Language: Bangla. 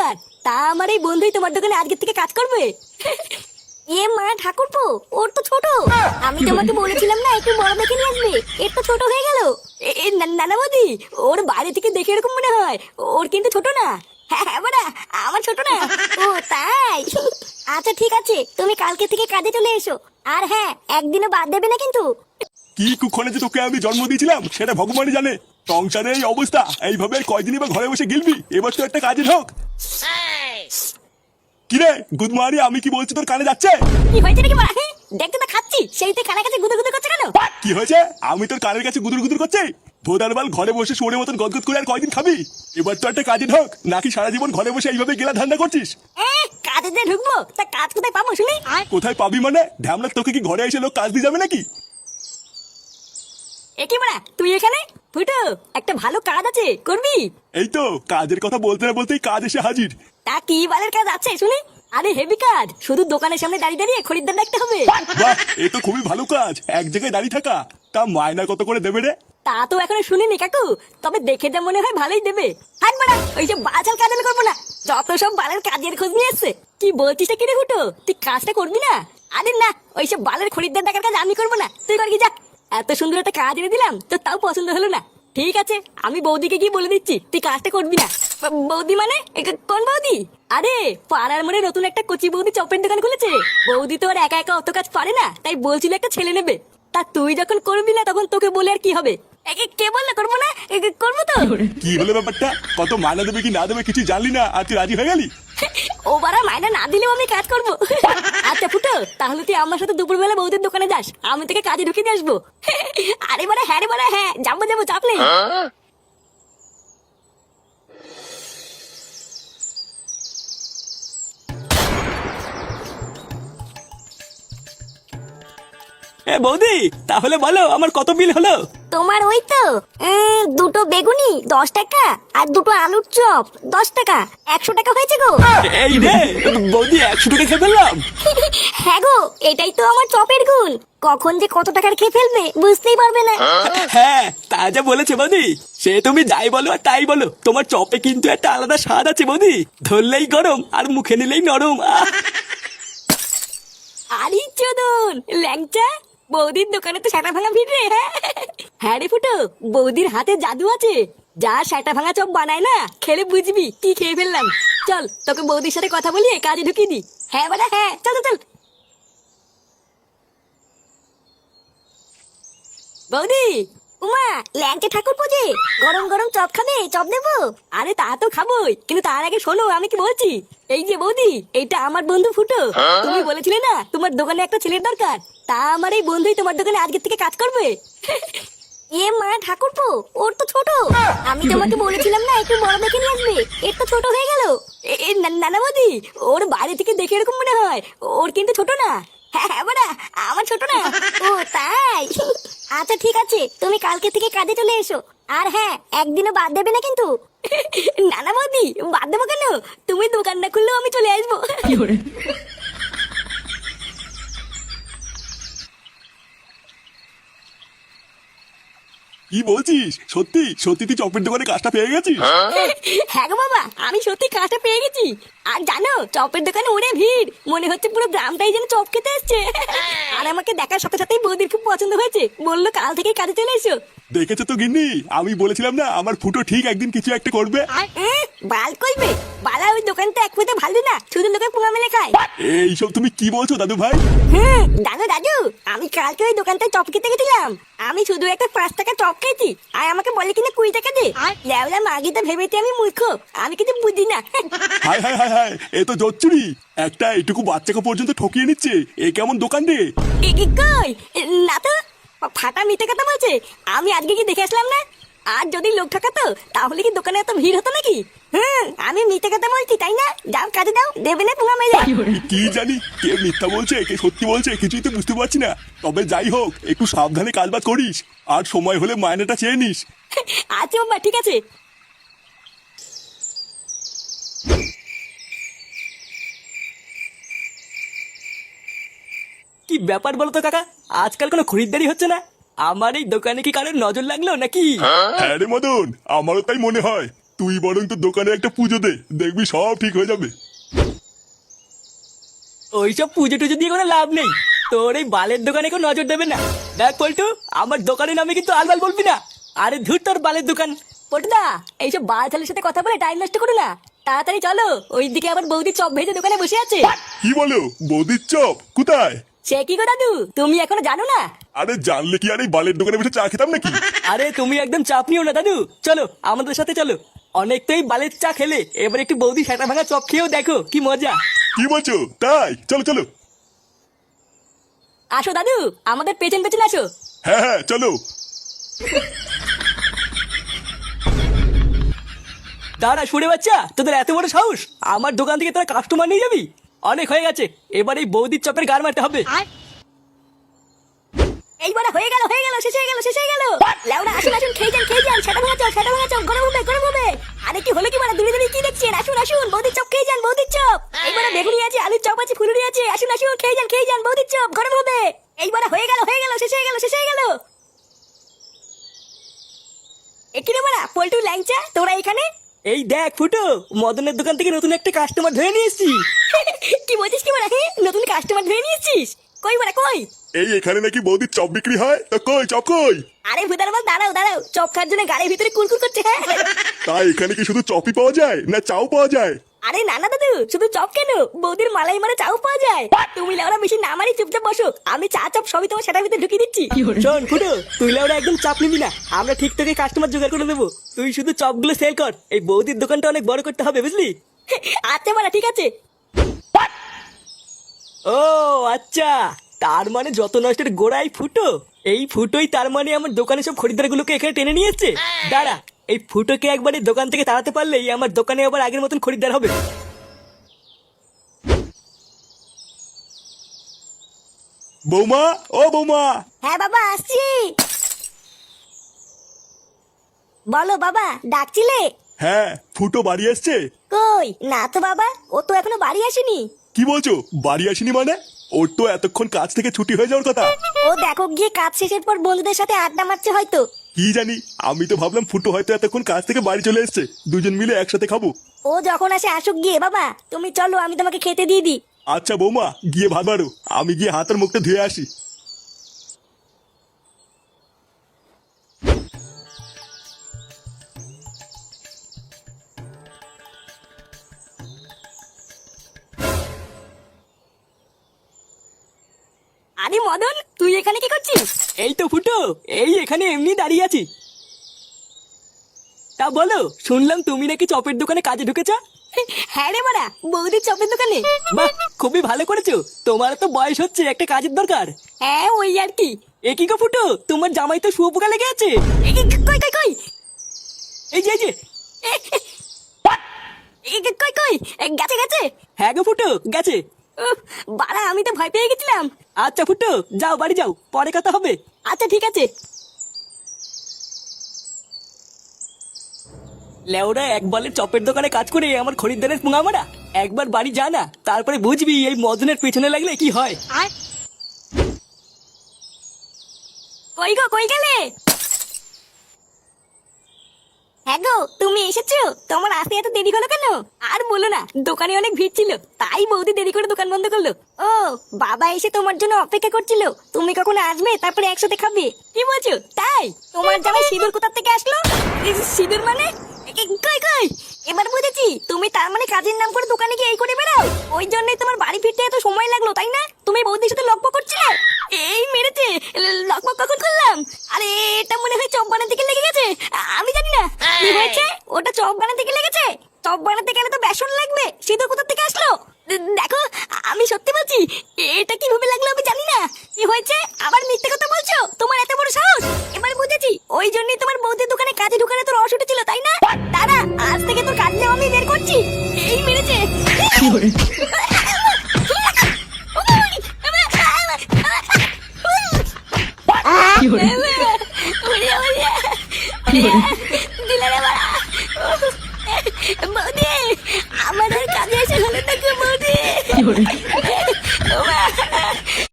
দরকার, তা আমার এই বন্ধুই তোমার দোকানে আজকে থেকে কাজ করবে? এ মা ঠাকুরপো, ওর তো ছোট। আমি তোমাকে বলেছিলাম না একটু বড় দেখে নিয়ে আসবে, এর তো ছোট হয়ে গেল। নানা বৌদি, ওর বাইরে থেকে দেখে এরকম মনে হয়, ওর কিন্তু ছোট না। হ্যাঁ হ্যাঁ বাড়া, আমার ছোট না। ও তাই? আচ্ছা ঠিক আছে, তুমি কালকে থেকে কাজে চলে এসো। আর হ্যাঁ, একদিনও বাদ দেবে না কিন্তু। কি কুক্ষণে যে তোকে আমি জন্ম দিয়েছিলাম সেটা ভগবানই জানে। সংসারে এই অবস্থা, এইভাবে আর কয়দিনই বা ঘরে বসে গিলবি? এবার তো একটা কাজে ঢোক। কিরে গুদমারি, আমি কি বলছি তোর কানে যাচ্ছে? কি হয়েছে নাকি বাড়া? দেখতে তো খাচ্ছি, সেই তো কানের কাছে গুদুর গুদুর করছে কেন? কি হয়েছে? আমি তোর কানের কাছে গুদুর গুদুর করছি? ভোদার বাল, ঘরে বসে শুয়োরের মতন গদগদ করে আর কয়দিন খাবি? এবার তো একটা কাজে ঢোক, নাকি সারা জীবন ঘরে বসে এইভাবে গেলা ধান্দা করছিস? কাজে যে ঢুকবো, তা কাজ কোথায় পাবো শুনি? কোথায় পাবি মানে? ঢ্যামলা, তোকে কি ঘরে এসে লোক কাজ দিয়ে যাবে নাকি? এ কি বাড়া, তুই এখানে? ফুটো, একটা ভালো কাজ আছে, করবি? এই তো কাজের কথা বলতে না বলতেই কাজ এসে হাজির। তা কি বালের কাজ আছে শুনি? আরে হেভি কাজ, শুধু দোকানের সামনে দাঁড়িয়ে দাঁড়িয়ে খরিদ্দার দেখতে হবে। বাহ, এ তো খুবই ভালো কাজ, এক জায়গায় দাঁড়িয়ে থাকা। তা মায়না কত করে দেবে রে? তা তো এখনো শুনিনি কাকু, তবে দেখে যা মনে হয় ভালোই দেবে। হাট বাড়া, ওইসব বাচাল কাজ আমি করবো না। যত সব বালের কাজের খোঁজ নিয়ে এসছে। কি বলছিস কি রে ফুটো, তুই কাজটা করবি না? আরে না, ওইসব বালের খরিদ্দার দেখার কাজ আমি করবো না, তুই কর কি যা। এত সুন্দর একটা কাজ এনে দিলাম, তো তাও পছন্দ হলো না। ঠিক আছে, আমি বৌদিকে গিয়ে বলে দিচ্ছি তুই কাজটা করবি না। বৌদি মানে কোন বৌদি? আরে পাড়ার মোড়ে নতুন একটা কচি বৌদি চপের দোকান খুলেছে। বৌদি তো আর একা একা অত কাজ পারে না, তাই বলছিল একটা ছেলে নেবে। তা তুই যখন করবি না, তখন তোকে বলে আর কি হবে? কে বললো করবো না? করবো তো। কি হলো ব্যাপারটা? কত মায়না দেবে কি না দেবে কিছু জানলি না, আর তুই রাজি হয়ে গেলি? ও বারা, মাইনা না দিলেও আমি কাজ করবো। আচ্ছা ফুটো, তাহলে তুই আমার সাথে দুপুরবেলা বৌদির দোকানে যাস, আমি তোকে কাজে ঢুকিয়ে দিয়ে আসবো। আরে বারা হ্যাঁ রে বারা, হ্যাঁ যাবো যাবো, চাপ নেই। বৌদি, তাহলে বলো আমার কত বিল হলো? তোমার ওই তো দুটো বেগুনি 10 টাকা, আর দুটো আলুর চপ 10 টাকা, 100 টাকা হয়েছে গো। এই রে বৌদি, 100 টাকা খেয়ে ফেললাম। হ্যাঁ গো, এটাই তো আমার চপের গুণ। কখন যে কত টাকার খেয়ে ফেলবে বুঝতেই পারবে না। হ্যাঁ, তা যা বলেছে বৌদি, সে তুমি যাই বলো আর তাই বলো, তোমার চপে কিন্তু একটা আলাদা স্বাদ আছে বৌদি। ধরলেই গরম আর মুখে নিলেই নরম। আরে চোদন ল্যাংচা, বৌদির দোকানে তো সেটা ভাঙা ভিড় রে। হ্যাঁ রে ফুটো, বৌদির হাতে জাদু আছে। যা সেটা ভাঙা চপ বানায় না, খেলে বুঝবি কি খেয়ে ফেললাম। চল তোকে বৌদির সাথে কথা বলিয়ে কাজে ঢুকিয়ে দি। হ্যাঁ বাড়া হ্যাঁ, চল চল চল। বৌদি, উমা ল্যাংচা ঠাকুর পুজে, গরম গরম চপ খাবে? চপ দেবো? আরে তা তো খাবোই, কিন্তু তার আগে শোনো আমি কি বলছি। এই যে বৌদি, এইটা আমার বন্ধু ফুটো। তুমি বলেছিলে না তোমার দোকানে একটা ছেলের দরকার, তা আমার এই বন্ধুই তোমার দোকানে আজকে থেকে কাজ করবে। এ মা ঠাকুরপো, ওর তো ছোট। আমি তোমাকে বলেছিলাম না একটু বড় দেখে নিয়ে আসবে, এর তো ছোট হয়ে গেল। নানা বৌদি, ওর বাইরে থেকে দেখে এরকম মনে হয়, ওর কিন্তু ছোট না। হ্যাঁ হ্যাঁ বাড়া, আমার ছোট না। ও তাই? আচ্ছা ঠিক আছে, তুমি কালকে থেকে কাজে চলে এসো। আর হ্যাঁ, একদিনও বাদ দেবে না কিন্তু। নানা বৌদি, বাদ দেবো কেন? তুমি দোকান না খুললেও আমি চলে আসবো। কি বলছিস? সত্যি সত্যি তুই চপের দোকানে কাজটা পেয়ে গেছিস? হ্যাঁ গো বাবা, আমি সত্যি কাজটা পেয়ে গেছি। আর জানো, চপের দোকানে ওরে ভিড়, মনে হচ্ছে পুরো গ্রামটাই যেন চপ খেতে এসছে। আর আমাকে দেখার সাথে সাথেই বৌদির খুব পছন্দ হয়েছে, বললো কাল থেকে কাজে চলে এসো। দেখেছো তো গিন্নি, আমি বলেছিলাম না আমার ফুটো ঠিক একদিন কিছু একটা করবে। বাল কইবে বালা, ওই দোকানটা এক পেতে ভালো না, শুধু লোকে পোঙা মেলে খায়। এইসব তুমি কি বলছো দাদু ভাই? দাদু দাদু, আমি কালকে ওই দোকানটায় চপ খেতে গেছিলাম। আমি শুধু একটা 5 টাকা চপ খেয়েছি, আর আমাকে বলে কিনা 20 টাকা দে। লেওলা মাগিটা ভেবেছি আমি মূর্খ, আমি কিছু বুঝি না। হায় হায় হায় হায়, এ তো জোচ্চুরি। একটা এইটুকু বাচ্চাকে পর্যন্ত ঠকিয়ে নিচ্ছে, এ কেমন দোকান রে? কই না তো, ফাটা মিথ্যে কথা বলছে। আমি আজকে কি দেখে আসলাম না? আর যদি লোক ঠকাতো তাহলে কি দোকানে এত ভিড় হতো নাকি? আমি মিথ্যে কথা বলছি তাই না? যাও কাজে দাও, দেবে না পোঙা মেলে। কি জানি কে মিথ্যা বলছে কে সত্যি বলছে, কিছুই তো বুঝতে পারছি না। তবে যাই হোক, একটু সাবধানে কাজবাজ করিস, আর সময় হলে মায়নাটা চেয়ে নিস। আচ্ছা বাবা, ঠিক আছে। কি ব্যাপার বলো তো কাকা, আজকাল কোনো খরিদ্দারি হচ্ছে না। আমার এই দোকানে কি কারোর নজর লাগলো নাকি? হ্যাঁ রে মদন, আমারও তাই মনে হয়। তুই বরং তোর দোকানে একটা পুজো দে, দেখবি সব ঠিক হয়ে যাবে। ওইসব পুজো টুজো দিয়ে কোনো লাভ নেই। তোর এই বালের দোকানে কেউ নজর দেবে না। দেখ পল্টু, আমার দোকানের নামে কিন্তু আলবাল বলবি না। আরে ধুর তোর বালের দোকান। পটুদা, এইসব বাল ছেলের সাথে কথা বলে টাইম নষ্ট করো না, তাড়াতাড়ি চলো। ওইদিকে আবার বৌদি চপ ভেজে দোকানে বসে আছে। কি বলো, বৌদির চপ কোথায়? সে কি গো দাদু, তুমি এখনো জানো না? আরে জানলে কি আর এই বালের দোকানে বসে চা খেতাম নাকি? আরে তুমি একদম চাপ নিও না দাদু, চলো আমাদের সাথে চলো। অনেকটাই বালের চা খেলে, এবার একটু বৌদি সেটা ভাঙা চপ খেয়েও দেখো কি মজা। কি বলছো? তাই চলো চলো। আসো দাদু, আমাদের পেছন পেছন আসো। হ্যাঁ হ্যাঁ চলো। দাঁড়া শুনে বাচ্চা, তোদের এত বড় সাহস আমার দোকান থেকে তোরা কাস্টমার নিয়ে যাবি? অনেক হয়ে গেছে, এবার এই বৌদির চপের গার মারতে হবে। এইবার হয়ে গেল শেষ হয়ে গেল শেষ হয়ে গেল। লেওড়া আসুন আসুন, খেয়ে যান সেটা ভাঙা চপ গরম হবে। আরে কি হলো কি মানে, দূরে দূরে কি দেখছেন? আসুন আসুন, বৌদির চপ খেয়ে যান, বৌদির চপ। এইবার বেগুনি আছে, আলুর চপ আছে, ফুলুরি আছে। আসুন আসুন, খেয়ে যান বৌদির চপ গরম হবে। এইবার হয়ে গেল শেষ হয়ে গেল। এখানে মারা পল্টু ল্যাংচা, তোরা এখানে? এই দেখ ফুটো, মদনের দোকান থেকে নতুন একটা কাস্টমার ধরে নিয়ে এসেছি। কি বলছিস কি মারা? নতুন কাস্টমার ধরে নিয়েছিস? কই মারা কই? এই এখানে নাকি বৌদির চপ বিক্রি হয়, তো কই চপ কই? আরে ভুদার বল, দাঁড়াও, চপ খাওয়ার জন্য গাড়ির ভিতরে কুলকুল করছে। হ্যাঁ তাই এখানে কি শুধু চপই পাওয়া যায় না চাও পাওয়া যায়? আরে না দাদু, শুধু চপ কেন, বৌদির মালাই মারা চাও পাওয়া যায়। তুমি লেওরা বেশি না মারি, চুপচাপ বসো, আমি চা চপ সবই তোমার সেটার ভিতরে ঢুকিয়ে দিচ্ছি। শোন ফুটো, তুই ওরা একদম চাপ নিবি না, আমরা ঠিক তোকে কাস্টমার জোগাড় করে দেবো। তুই শুধু চপগুলো সেল কর, এই বৌদির দোকানটা অনেক বড় করতে হবে বুঝলি? আচ্ছা মারা, ঠিক আছে। ও আচ্ছা, তার মানে যত নষ্টের গোড়াই ফুটো। এই ফুটোই তার মানে আমার দোকানে সব খরিদ্দারগুলোকে এখানে টেনে নিয়ে এসছে। দাঁড়া, এই ফুটোকে একবার এই দোকান থেকে তাড়াতে পারলেই আমার দোকানে আবার আগের মতন খরিদ্দার হবে। বৌমা, ও বৌমা। হ্যাঁ বাবা, আসছি। বলো বাবা, ডাকছিলে? হ্যাঁ, ফুটো বাড়ি আসছে? কই না তো বাবা, ও তো এখনো বাড়ি আসেনি। কি বলছো, বাড়ি আসেনি মানে? ওর তো এতক্ষণ কাজ থেকে ছুটি হয়ে যাওয়ার কথা। ও দেখো গিয়ে কাজ শেষের পর বন্ধুদের সাথে আড্ডা মারছে হয়তো। কি জানি, আমি তো ভাবলাম ফুটো হয়তো এতক্ষণ কাজ থেকে বাড়ি চলে এসেছে, দুজন মিলে একসাথে খাবো। ও যখন আসে আসুক গিয়ে, বাবা তুমি চলো, আমি তোমাকে খেতে দিয়ে দিই। আচ্ছা বৌমা, গিয়ে ভাত বাড়ো, আমি গিয়ে হাত আর মুখটা ধুয়ে আসি। আরে মদন, তুই এখানে কি করছিস? এই তো ফুটো, এই এখানে এমনি দাঁড়িয়ে আছি। তা বলো, শুনলাম তুমি নাকি চপের দোকানে কাজে ঢুকেছ? হ্যাঁ রে মারা, বৌদির চপের দোকানে। বাহ, খুবই ভালো করেছো। তোমার তো বয়স হচ্ছে, একটা কাজের দরকার। হ্যাঁ ওই আর কি। এ কি গো ফুটো, তোমার জামাই তো শুয়োপোকা লেগে আছে। কই কই কই, এই যে এই যে। কই কই, গেছে গেছে। হ্যাঁ গো ফুটো, গেছে। উফ, বাড়া আমি তো ভয় পেয়ে গেছিলাম। আচ্ছা ফুটো, যাও বাড়ি যাও, পরে কথা হবে। আচ্ছা ঠিক আছে। লেওরা এক বলে চপের দোকানে কাজ করে আমার খরিদ্দারের পুঙা মারা। একবার বাড়ি যা না, তারপরে বুঝবি এই মদনের পেছনে লাগলে কি হয়। কই গো, কই গেলে? হ্যাঁ গো, তুমি এসেছো? তোমার আসতে এত দেরি হলো কেন? আর বলো না, দোকানে অনেক ভিড় ছিল, তাই বৌদি দেরি করে দোকান বন্ধ করলো। ও বাবা এসে তোমার জন্য অপেক্ষা করছিল, তুমি কখন আসবে তারপরে একসাথে খাবে। কি বলছো তাই? তোমার জামাই সিঁদুর কোথা থেকে আসলো? সিঁদুর মানে? কই কই, এবার বুঝেছি, তুমি তার মানে কাজের নাম করে দোকানে গিয়ে এই করে বেড়াও, ওই জন্যই তোমার বাড়ি ফিরতে এত সময় লাগলো তাই না? তুমি বৌদির সাথে লকপক করছিলে। এই মেরেছে, লকপক কখন করলাম? আরে এটা মনে হয় চপ বানাতে গিয়ে লেগে গেছে, আমি জানি না কি হয়েছে। ওটা চপ বানাতে গিয়ে লেগেছে, চপ বানাতে গেলে তো বেসন লাগবে, সিঁদুর কোথা থেকে আসলো? দেখো আমি সত্যি বলছি, এটা কিভাবে লাগলো আমি জানি না। কি হয়েছে, আবার মিথ্যে কথা বলছো? তোমার এত বড় সাহস? এবার বুঝেছি, ওই জন্যই তোমার বৌদির দোকানে কাজে ঢুকানো তোর রস উঠেছিল তাই না? দাদা আজ থেকে তোর কাজ নেওয়া আমি বের করছি। এই মেরেছে। বৌদি, আমাদের কাজে এসে হলো না গো বৌদি।